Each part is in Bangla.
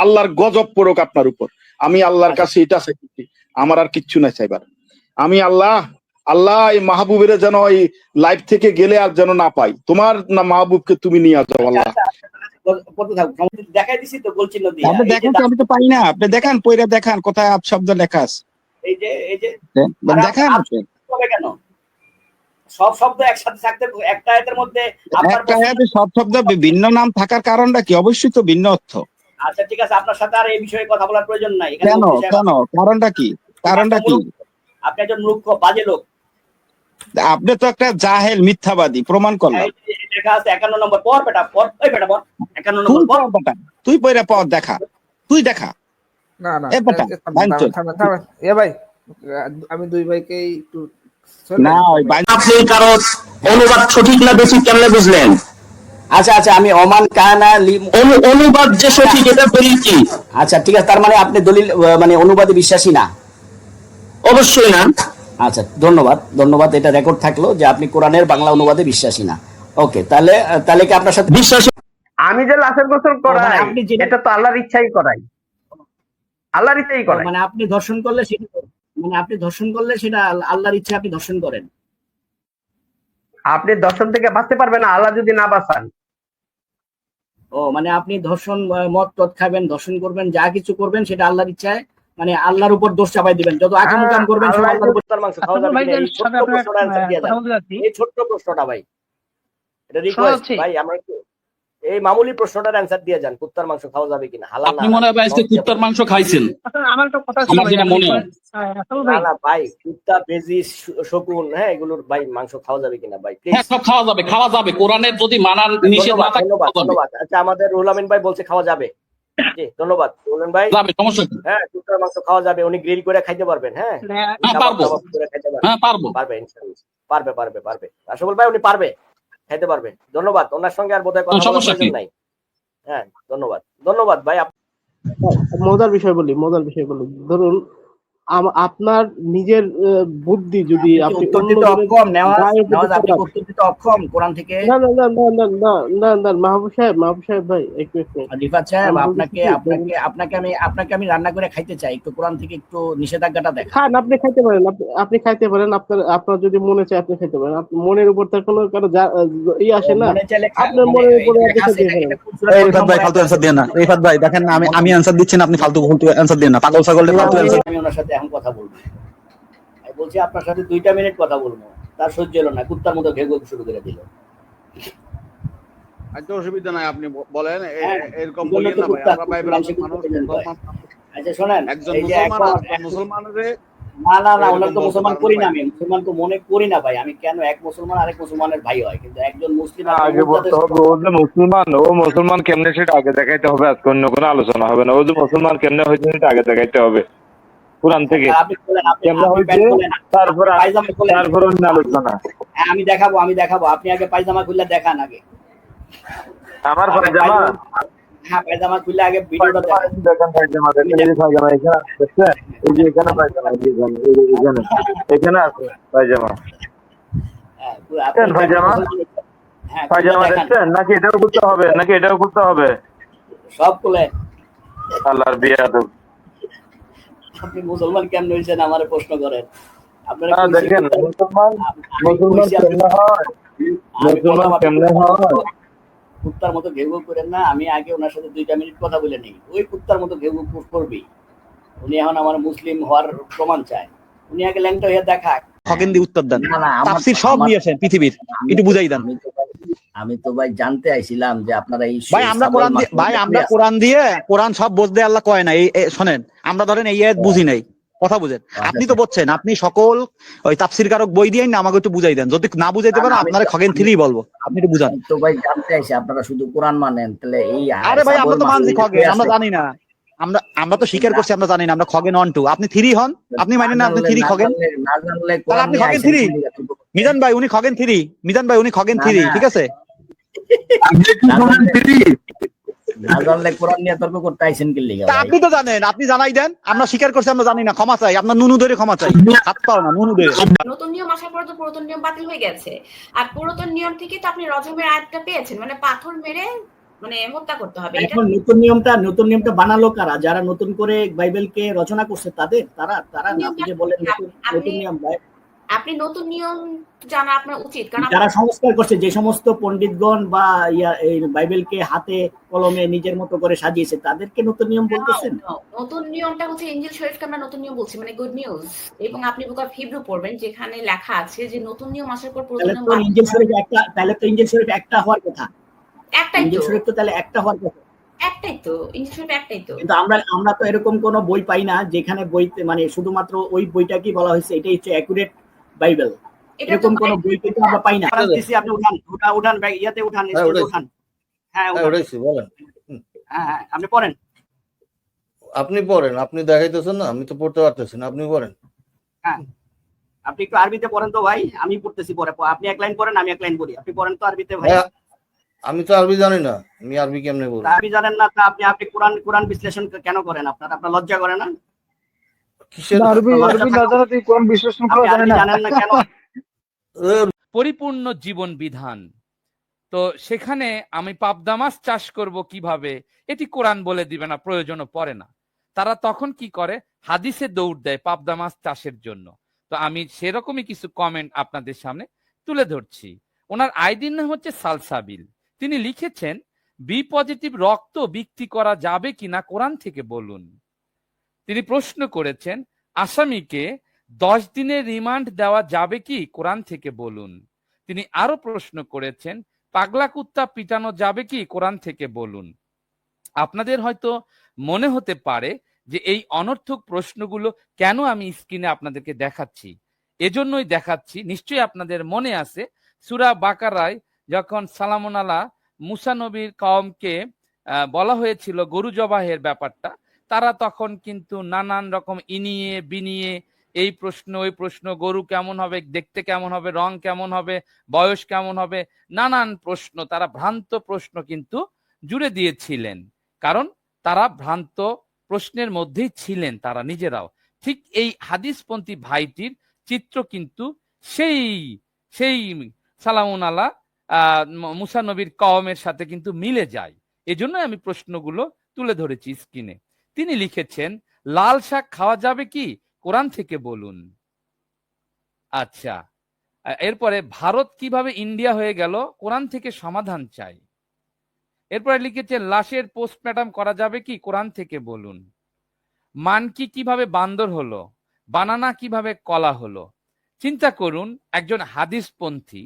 আল্লাহর গজব পড়ুক আপনার উপর। আমি আল্লাহর কাছে এটা চাইছি, আমার আর কিচ্ছু নাই চাইবার। আমি আল্লাহ এই মাহবুবের যেন এই লাইফ থেকে গেলে আর যেন না পাই, তোমার না মাহবুবকে তুমি নিয়ে যাও আল্লাহ। দেখাই দিছি তো গোল চিহ্ন দিয়ে। আপনি দেখেন তো, আমি তো পাই না, আপনি দেখান, পয়রা দেখান কোথায় আপশব্দ লেখা আছে। এই যে দেখান কেন সব শব্দ একসাথে থাকতে একটা আয়াতের মধ্যে একটা আয়াতে সব শব্দ ভিন্ন নাম থাকার কারণটা কি? অবশ্যই তো ভিন্ন অর্থ। আচ্ছা ঠিক আছে, আপনার সাথে আর এই বিষয়ে কথা বলার প্রয়োজন নাই। কেন কারণটা কি? কারণটা কি? আপনি একজন মূর্খ বাজে লোক, আপনি তো একটা জাহেল মিথ্যাবাদী, প্রমাণ করলাম। লেখা আছে 51 নম্বর পর বেটা পর, ওই বেটা পর 51 নম্বর পর বেটা তুই পয়রা পর দেখা, তুই দেখা। না এ বেটা এ ভাই আমি দুই ভাইকে একটু না ওই আপনি কারো অনুবাদ সঠিক না বেশি কেমনে বুঝলেন? আচ্ছা আমি ওমান কানা অনুবাদ যে সঠিক এটা দলিল কি? আচ্ছা ঠিক আছে, তার মানে আপনি দলিল মানে অনুবাদে বিশ্বাসী না? অবশ্যই না। আচ্ছা ধন্যবাদ, এটা রেকর্ড থাকলো যে আপনি কোরআনের বাংলা অনুবাদে বিশ্বাসী না। ওকে, তাহলে কি আপনার সাথে বিশ্বাসী? আমি যে লাশের গোসল করাই এটা তো আল্লাহর ইচ্ছাই করাই, আল্লাহর ইচ্ছাই করাই। মানে আপনি ধর্ষণ করলে সেটা আল্লাহর ইচ্ছা আপনি ধর্ষণ করেন। আপনি দর্শন থেকে বাঁচতে পারবেন না আল্লাহ যদি না বাঁচান। ও মানে আপনি ধর্ষণ, মদ টদ খাবেন, ধর্ষণ করবেন, যা কিছু করবেন সেটা আল্লাহর ইচ্ছায়, মানে আল্লাহর উপর দোষ চাপাই দিবেন। যত আকাম কাম করবেন সব আল্লাহর উপর। মাংস খাওয়া যাবে না, এই ছোট্ট প্রশ্নটা ভাই, এটা রিকোয়েস্ট ভাই, আমরা একটু এই মামুলি প্রশ্নটার অ্যানসার দিয়ে যান। কুত্তার মাংস খাওয়া যাবে কিনা? হালাল না? আপনি মনে হয় আজকে কুত্তার মাংস খাইছেন? আমার তো কথা আমার যেটা মনে হয় না ভাই, কুত্তা, বেজি, শকুন, হ্যাঁ এগুলোর ভাই মাংস খাওয়া যাবে কিনা ভাই প্লিজ? হ্যাঁ সব খাওয়া যাবে কোরআনের যদি মানার নিষেধ না থাকে। ধন্যবাদ। আচ্ছা আমাদের রুহুল আমিন ভাই বলছে খাওয়া যাবে। জি ধন্যবাদ রুহুল আমিন ভাই। যাবে, সমস্যা কি? হ্যাঁ কুত্তার মাংস খাওয়া যাবে, উনি গ্রিল করে খাইতে পারবেন। হ্যাঁ পারবো, হ্যাঁ পারবো, পারবে ইনশাআল্লাহ, পারবে রাসূল ভাই, উনি পারবে, খাইতে পারবে। ধন্যবাদ, ওনার সঙ্গে আর বোধহয় কথা বলার প্রয়োজন নাই। হ্যাঁ ধন্যবাদ ভাই। মজার বিষয় বলি, ধরুন আপনার নিজের বুদ্ধি যদি আপনি উত্তর দিতে অক্ষম কোরআন থেকে। না মাহবুব সাহেব ভাই একটু রিফাত সাহেব, আপনাকে আমি রান্না করে খাইতে চাই, একটু কোরআন থেকে একটু নিষেধাজ্ঞাটা দেখান। খান, আপনি খাইতে পারেন, আপনার যদি মনে চায় আপনি খাইতে পারেন। মনের উপর তার কোনো ই আসে না, আপনার মনের উপরে রিফাত ভাই ফালতু অ্যানসার দেন না। রিফাত ভাই দেখেন আমি অ্যানসার দিচ্ছি না, আপনি ফালতু অ্যানসার দেন না। পাগল ছাগল ফালতু অ্যানসার। আমি ওনার সাথে এখন কথা বলবো, আমি বলছি আপনার সাথে 2টা মিনিট কথা বলবো, তার সহ্য হলো না, কুত্তার মতো ঘেউ শুরু করে দিল। আচ্ছা অসুবিধা নাই, আপনি বলেন, এরকম বলেন না ভাই, আমরা ভাই মানুষ। আচ্ছা শুনেন, একজন মুসলমানের না ওনার তো মুসলমান করি না, আমি মুসলমান তো মনে করি না ভাই। আমি কেন এক মুসলমান আরেক মুসলমানের ভাই হয়, কিন্তু একজন মুসলিম আগে বলতে হবে ও যে মুসলমান কেমনে সেটা আগে দেখাইতে হবে। আজকে অন্য কোনো আলোচনা হবে না। ও যে মুসলমান কেমনে হয়েছে সেটা আগে দেখাইতে হবে কোরআন থেকে কেমনে হয়েছে, তারপর অন্য আলোচনা। আমি দেখাবো, আপনি আগে পায়জামা খুলে দেখান আগে। আমার পায়জামা? হ্যাঁ পায়জামা খুলে আগে ভিডিওটা দেখেন। পায়জামা দেখেন, এই যে পায়জামা এখানে দেখছেন, এই যে এখানে পায়জামা, এখানে আছে পায়জামা। পায়জামা দেখছেন নাকি? এটাও করতে হবে সব খুলে। আল্লাহর বিয়াদব, আপনি মুসলমান কেমন হয়েছেন আমার প্রশ্ন করেন? আপনারা দেখেন মুসলমান কেমনে হয়? কুত্তার মতো ঘেউ করেন না। আমি আগে ওনার সাথে 2টা মিনিট কথা বলে নিই, ওই কুত্তার মতো ঘেউ করবি। উনি এখন আমার মুসলিম হওয়ার প্রমাণ চায়, উনি আগে ল্যাংটা হয়ে দেখাক। খগেন দি উত্তর দেন, তাফসীর সব নিয়েছেন পৃথিবীর, একটু বুঝাই দেন। আমি তো ভাই জানতে আইছিলাম যে আপনারা এই ভাই আমরা কোরআন দিয়ে কোরআন সব বুঝতে আল্লাহ কয় না। এই শোনেন, আমরা ধরেন এই আয়াত বুঝি নাই, কথা বুঝেন। আপনি তো বলছেন আপনি সকল ওই তাফসীর কারক বই দিয়ে না, আমাকে একটু বুঝাই দেন। যদি না বুঝাইতে পারেন আপনারা খগেন 3 বলবো, আপনি একটু বুঝান। তো ভাই জানতে আইছি আপনারা শুধু কোরআন মানেন, তাহলে এই আরে ভাই আমরা তো মানছি খগেন, আমরা জানি না, আমরা তো স্বীকার করছি আমরা জানি না, আমরা খগেন 1 2, আপনি 3 হন, আপনি মানেন না আপনি 3 খগেন, তাহলে আপনি খগেন 3। মিজান ভাই উনি খগেন 3, ঠিক আছে? আপনি তো জানেন, আপনি জানাই দেন। আমরা স্বীকার করছি আমরা জানি না, ক্ষমা চাই, আপনার নুনু ধরে ক্ষমা চাই, হাত পাও না নুনু ধরে। নতুন নিয়ম আসার পরে তো পুরাতন নিয়ম বাতিল হয়ে গেছে, আর পুরাতন নিয়ম থেকে তো আপনি রজমের আয়াতটা পেয়েছেন, মানে পাথর মেরে মানে হত্যা করতে হবে। এখন নতুন নিয়মটা বানালো কারা? যারা নতুন করে বাইবেলকে রচনা করছে তারা আপনি যে বলেন নতুন নিয়ম আপনি নতুন নিয়ম জানা আপনার উচিত, কারণ যারা সংস্কার করছে, যে সমস্ত পণ্ডিতগণ বা এই বাইবেলকে হাতে কলমে নিজের মতো করে সাজিয়েছে, তাদেরকে নতুন নিয়ম বলতেছেন? নতুন নিয়মটা হচ্ছে ইনজিল শরীফকে আমরা নতুন নিয়ম বলছি, মানে গুড নিউজ। এবং আপনি বুক অফ হিব্রু পড়বেন, যেখানে লেখা আছে যে নতুন নিয়ম আসার পর তাহলে তো ইনজিল শরীফ একটা হওয়ার কথা। একটাই তো ইনজিল শরীফ তো তাহলে একটা হওয়ার কথা। একটাই তো ইনজিল শরীফ একটাই তো। কিন্তু আমরা তো এরকম কোনো বই পাই না যেখানে বইতে মানে শুধুমাত্র ওই বইটাকেই বলা হয়েছে এটাই হচ্ছে অ্যাকুরেট বাইবেল। এরকম কোন বই কিন্তু আমরা পাই না। আপনি উঠান ইয়াতে উঠান, উঠান। হ্যাঁ উঠাইছি, বলেন। হ্যাঁ আপনি পড়েন। আপনি দেখাইতেছেন না, আমি তো পড়তে পারতেছি না, আপনি পড়েন। হ্যাঁ আপনি একটু আরবিতে পড়েন তো ভাই, আমি পড়তেছি পরে। আপনি এক লাইন পড়েন, আমি এক লাইন পড়ি। আপনি পড়েন তো আরবিতে ভাই। আমি তো আরবি জানি না, আমি আরবি কেমনে বলবো? আরবি জানেন না তা আপনি কোরআন বিশ্লেষণ কেন করেন? আপনার লজ্জা করে না? কিসের আরবি না জানা তুই কোরআন বিশ্লেষণ করা জানেন না কেন? পরিপূর্ণ জীবন বিধান। তো সেখানে আমি পাবদা মাছ চাষ করব কিভাবে, এটি কোরআন বলে দিবে না, প্রয়োজনও পড়ে না। তারা তখন কি করে, হাদিসে দৌড় দেয় পাবদা মাছ চাষের জন্য। তো আমি সেরকমই কিছু কমেন্ট আপনাদের সামনে তুলে ধরছি। ওনার আইডির নাম হচ্ছে সালসাবিল। তিনি লিখেছেন, বি পজিটিভ রক্ত বিক্রি করা যাবে কিনা কোরআন থেকে বলুন। তিনি প্রশ্ন করেছেন, আসামিকে 10 দিনের রিমান্ড দেওয়া যাবে কি কোরআন থেকে বলুন। তিনি আরো প্রশ্ন করেছেন, পাগলা কুত্তা পিটানো যাবে কি কোরআন থেকে বলুন। আপনাদের হয়তো মনে হতে পারে যে এই অনর্থক প্রশ্নগুলো কেন আমি স্ক্রিনে আপনাদেরকে দেখাচ্ছি। এজন্যই দেখাচ্ছি, নিশ্চয়ই আপনাদের মনে আছে সূরা বাকারায় যখন সালামুন আলা মুসা নবীর কওমকে বলা হয়েছিল গরু জবাহের ব্যাপারটা, তারা তখন কিন্তু নানান রকম ইনিয়ে বিনিয়ে এই প্রশ্ন ওই প্রশ্ন, গরু কেমন হবে, দেখতে কেমন হবে, রং কেমন হবে, বয়স কেমন হবে, নানান প্রশ্ন, তারা ভ্রান্ত প্রশ্ন কিন্তু জুড়ে দিয়েছিলেন। কারণ তারা ভ্রান্ত প্রশ্নের মধ্যেই ছিলেন তারা নিজেরাও। ঠিক এই হাদিসপন্থী ভাইটির চিত্র কিন্তু সেই সালামুন আলা মুসা নবীর কওমের সাথে কিন্তু মিলে যায়। এজন্য আমি প্রশ্নগুলো তুলে ধরেছি স্ক্রিনে। তিনি লিখেছেন, লাল শাক খাওয়া যাবে কি কোরআন থেকে বলুন। আচ্ছা, এরপরে ভারত কিভাবে ইন্ডিয়া হয়ে গেল কোরআন থেকে সমাধান চাই। এরপরে লিখেছেন, লাশের পোস্টমর্টম করা যাবে কি কোরআন থেকে বলুন। মানকি কিভাবে বান্দর হলো, বানানা কিভাবে কলা হলো। চিন্তা করুন, একজন হাদিসপন্থী,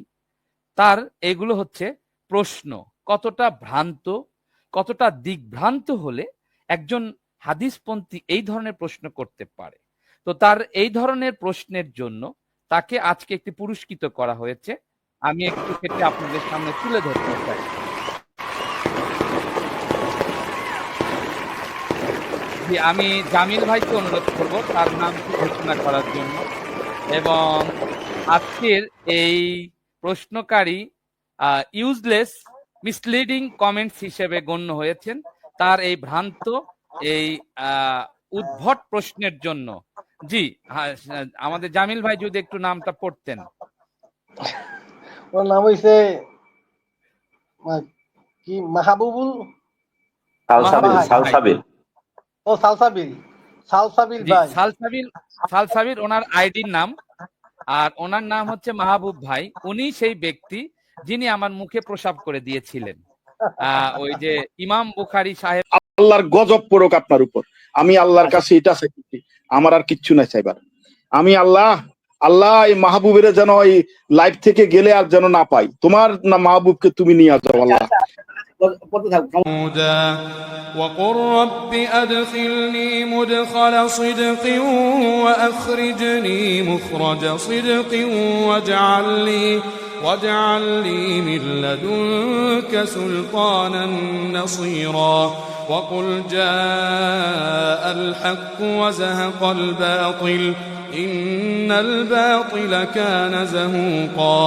তার এগুলো হচ্ছে প্রশ্ন। কতটা ভ্রান্ত, কতটা দিকভ্রান্ত হলে একজন হাদিসপন্থী এই ধরনের প্রশ্ন করতে পারে। তো তার এই ধরনের প্রশ্নের জন্য তাকে আজকে একটি পুরস্কৃত করা হয়েছে। আমি একটু সেটা আপনাদের সামনে তুলে ধরতে চাই। আমি জামিল ভাইকে অনুরোধ করব তার নাম ঘোষণা করার জন্য। এবং আজকের এই প্রশ্নকারী ইউজলেস মিসলিডিং কমেন্টস হিসেবে গণ্য হয়েছেন। তার এই ভ্রান্ত এই উদ্ভট প্রশ্নের জন্য। জি আমাদের জামিল ভাই যদি একটু নামটা পড়তেন। ওর নাম হইছে কি, মাহবুবুল সালসাবিল। ও সালসাবিল ভাই। সালসাবিল ওনার আইডির নাম, আর ওনার নাম হচ্ছে মাহবুব ভাই। উনি সেই ব্যক্তি যিনি আমার মুখে প্রসাব করে দিয়েছিলেন। ওই যে ইমাম বুখারী সাহেব। আল্লাহর গজব পড়ুক আপনার উপর। আমি আল্লাহর কাছে এটা চাইছি, আমার আর কিচ্ছু নাই চাইবার। আমি আল্লাহ এই মাহবুবের যেন এই লাইভ থেকে গেলে আর যেন না পাই। তোমার না মাহবুবকে তুমি নিয়ে যাও আল্লাহ। وقل رب أدخلني مدخل صدق وأخرجني مخرج صدق واجعل لي من لدنك سلطانا نصيرا وقل جاء الحق وزهق الباطل إن الباطل كان زهوقا